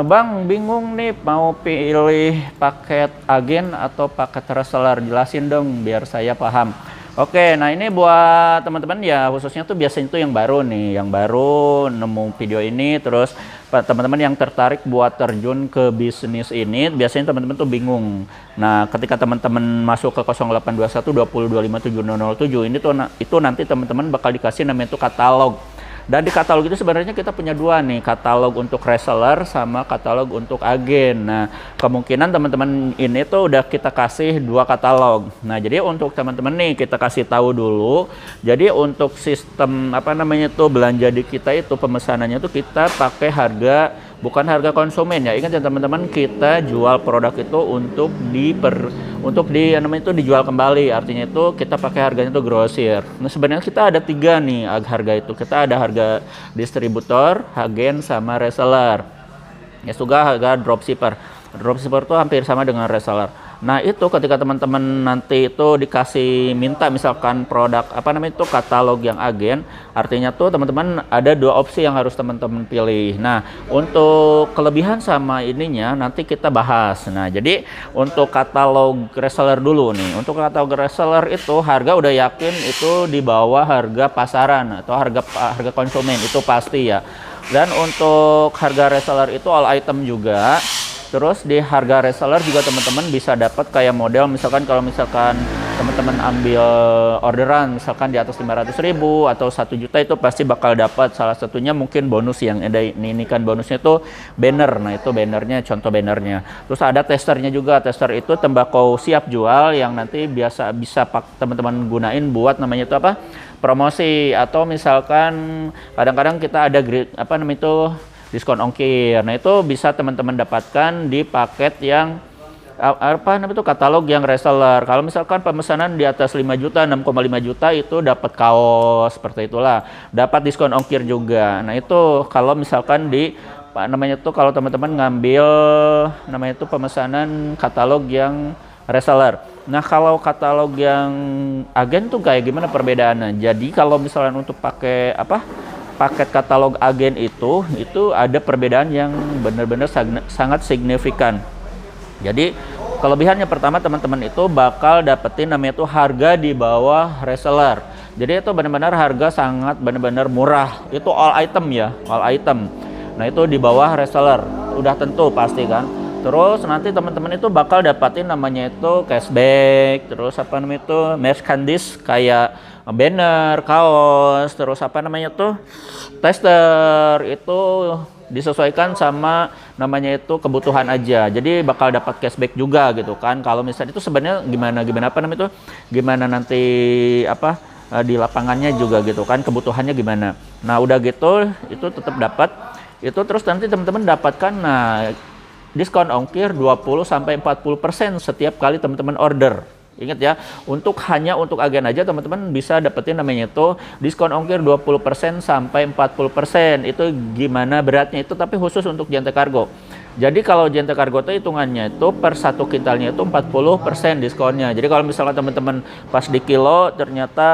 Bang, bingung nih mau pilih paket agen atau paket reseller. Jelasin dong biar saya paham. Oke, nah ini buat teman-teman ya khususnya tuh biasanya tuh yang baru nih, yang baru nemu video ini terus teman-teman yang tertarik buat terjun ke bisnis ini, biasanya teman-teman tuh bingung. Nah, ketika teman-teman masuk ke 0821 20 25 7007 ini tuh itu nanti teman-teman bakal dikasih namanya tuh katalog. Dan di katalog itu sebenarnya kita punya dua nih, katalog untuk reseller sama katalog untuk agen. Nah, kemungkinan teman-teman ini tuh udah kita kasih dua katalog. Nah, jadi untuk teman-teman nih kita kasih tahu dulu. Jadi untuk sistem apa namanya tuh belanja di kita itu pemesanannya tuh kita pakai harga bukan harga konsumen ya. Ingat ya teman-teman, kita jual produk itu untuk namanya itu dijual kembali. Artinya itu kita pakai harganya itu grosir. Nah, sebenarnya kita ada tiga nih harga itu. Kita ada harga distributor, agen sama reseller. Ya juga harga dropshipper. Dropshipper itu hampir sama dengan reseller. Nah, itu ketika teman-teman nanti itu dikasih minta misalkan produk apa namanya itu katalog yang agen, artinya tuh teman-teman ada dua opsi yang harus teman-teman pilih. Nah, untuk kelebihan sama ininya nanti kita bahas. Nah, jadi untuk katalog reseller dulu nih. Untuk katalog reseller itu harga udah yakin itu di bawah harga pasaran atau harga konsumen itu pasti ya. Dan untuk harga reseller itu all item juga. Terus di harga reseller juga teman-teman bisa dapat kayak model misalkan kalau misalkan teman-teman ambil orderan misalkan di atas 500.000 atau 1 juta itu pasti bakal dapat salah satunya mungkin bonus yang ada ini kan bonusnya itu banner. Nah, itu bannernya contoh bannernya. Terus ada testernya juga. Tester itu tembakau siap jual yang nanti bisa teman-teman gunain buat namanya itu apa? Promosi atau misalkan kadang-kadang kita ada apa namanya itu diskon ongkir. Nah, itu bisa teman-teman dapatkan di paket yang apa namanya itu katalog yang reseller. Kalau misalkan pemesanan di atas 5 juta, 6,5 juta itu dapat kaos seperti itulah. Dapat diskon ongkir juga. Nah, itu kalau misalkan di namanya itu kalau teman-teman ngambil namanya itu pemesanan katalog yang reseller. Nah, kalau katalog yang agen tuh kayak gimana perbedaannya? Jadi kalau misalnya untuk pakai apa? Paket katalog agen itu ada perbedaan yang benar-benar sangat signifikan. Jadi kelebihannya pertama teman-teman itu bakal dapetin namanya itu harga di bawah reseller. Jadi itu benar-benar harga sangat benar-benar murah. Itu all item ya, all item. Nah, itu di bawah reseller. Udah tentu pasti kan. Terus nanti teman-teman itu bakal dapatin namanya itu cashback, terus apa namanya itu merchandise kayak banner, kaos, terus apa namanya tuh tester itu disesuaikan sama namanya itu kebutuhan aja. Jadi bakal dapat cashback juga gitu kan. Kalau misalnya itu sebenarnya gimana apa namanya itu gimana nanti apa di lapangannya juga gitu kan kebutuhannya gimana. Nah, udah gitu itu tetap dapat itu terus nanti teman-teman dapatkan diskon ongkir 20 sampai 40% setiap kali teman-teman order. Ingat ya, hanya untuk agen aja teman-teman bisa dapetin namanya itu diskon ongkir 20% sampai 40%. Itu gimana beratnya itu tapi khusus untuk Jente Kargo. Jadi kalau Jente Kargo itu hitungannya itu per 1 kintalnya itu 40% diskonnya. Jadi kalau misalnya teman-teman pas di kilo ternyata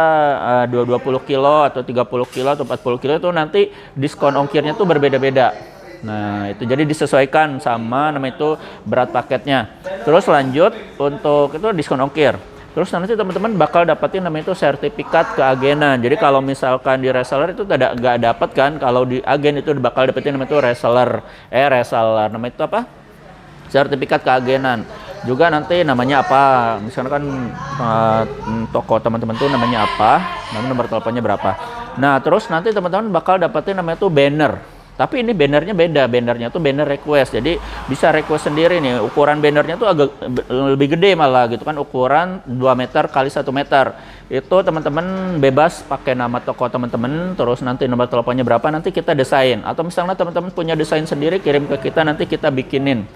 20 kilo atau 30 kilo atau 40 kilo itu nanti diskon ongkirnya tuh berbeda-beda. Nah, itu jadi disesuaikan sama namanya itu berat paketnya. Terus lanjut untuk itu diskon ongkir. Terus nanti teman-teman bakal dapetin namanya itu sertifikat keagenan. Jadi kalau misalkan di reseller itu nggak dapat kan, kalau di agen itu bakal dapetin namanya itu reseller. Namanya itu apa? Sertifikat keagenan. Juga nanti namanya apa? Misalkan toko teman-teman tuh namanya apa? Nomor teleponnya berapa? Nah, terus nanti teman-teman bakal dapetin namanya itu banner. Tapi ini bannernya beda, bannernya tuh banner request. Jadi bisa request sendiri nih. Ukuran bannernya tuh agak lebih gede malah gitu kan. Ukuran 2 meter kali 1 meter. Itu teman-teman bebas pakai nama toko teman-teman, terus nanti nomor teleponnya berapa nanti kita desain. Atau misalnya teman-teman punya desain sendiri kirim ke kita nanti kita bikinin.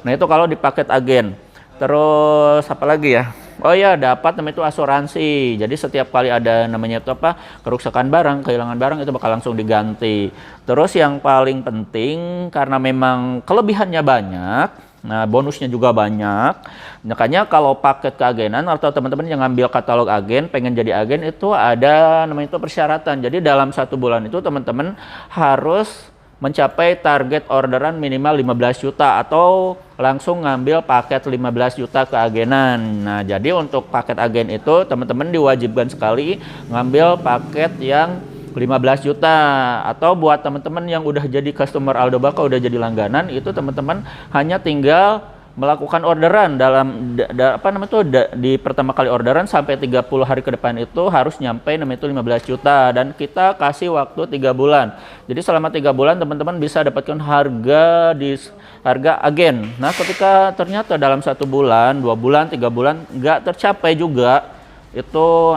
Nah, itu kalau di paket agen. Terus apa lagi ya? Oh ya, dapat namanya itu asuransi. Jadi setiap kali ada namanya itu apa? Kerusakan barang, kehilangan barang itu bakal langsung diganti. Terus yang paling penting karena memang kelebihannya banyak, nah bonusnya juga banyak. Makanya kalau paket keagenan atau teman-teman yang ngambil katalog agen, pengen jadi agen itu ada namanya itu persyaratan. Jadi dalam 1 bulan itu teman-teman harus mencapai target orderan minimal 15 juta atau langsung ngambil paket 15 juta ke agenan. Nah, jadi untuk paket agen itu teman-teman diwajibkan sekali ngambil paket yang 15 juta, atau buat teman-teman yang udah jadi customer Aldo Baka, udah jadi langganan, itu teman-teman hanya tinggal melakukan orderan dalam di pertama kali orderan sampai 30 hari ke depan itu harus nyampe namanya itu 15 juta, dan kita kasih waktu 3 bulan. Jadi selama 3 bulan teman-teman bisa dapatkan harga agen. Nah, ketika ternyata dalam 1 bulan, 2 bulan, 3 bulan nggak tercapai juga itu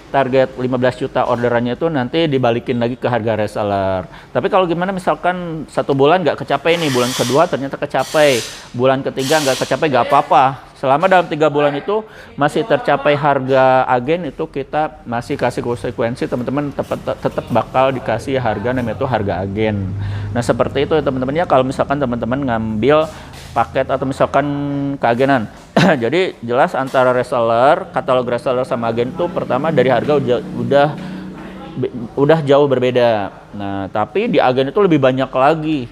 target 15 juta orderannya, itu nanti dibalikin lagi ke harga reseller. Tapi kalau gimana misalkan 1 bulan nggak kecapai nih, bulan kedua ternyata kecapai, bulan ketiga nggak kecapai, nggak apa-apa. Selama dalam 3 bulan itu masih tercapai harga agen, itu kita masih kasih konsekuensi, teman-teman tetap bakal dikasih harga namanya itu harga agen. Nah, seperti itu teman-teman ya, kalau misalkan teman-teman ngambil paket atau misalkan keagenan. Jadi jelas antara reseller, katalog reseller sama agen itu pertama dari harga udah jauh berbeda. Nah, tapi di agen itu lebih banyak lagi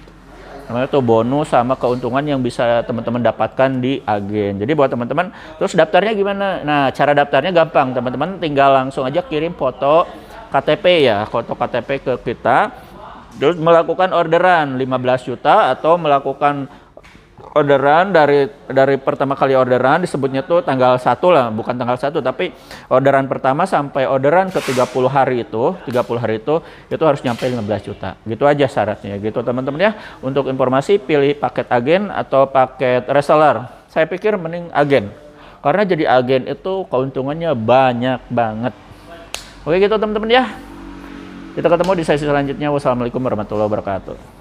namanya tuh bonus sama keuntungan yang bisa teman-teman dapatkan di agen. Jadi buat teman-teman, terus daftarnya gimana? Nah, cara daftarnya gampang, teman-teman tinggal langsung aja kirim foto KTP ya, foto KTP ke kita, terus melakukan orderan 15 juta atau melakukan orderan dari pertama kali orderan, disebutnya tuh tanggal 1 lah, bukan tanggal 1 tapi orderan pertama sampai orderan ke 30 hari itu harus nyampe 15 juta. Gitu aja syaratnya gitu teman-teman ya. Untuk informasi pilih paket agen atau paket reseller. Saya pikir mending agen. Karena jadi agen itu keuntungannya banyak banget. Oke gitu teman-teman ya. Kita ketemu di sesi selanjutnya. Wassalamualaikum warahmatullahi wabarakatuh.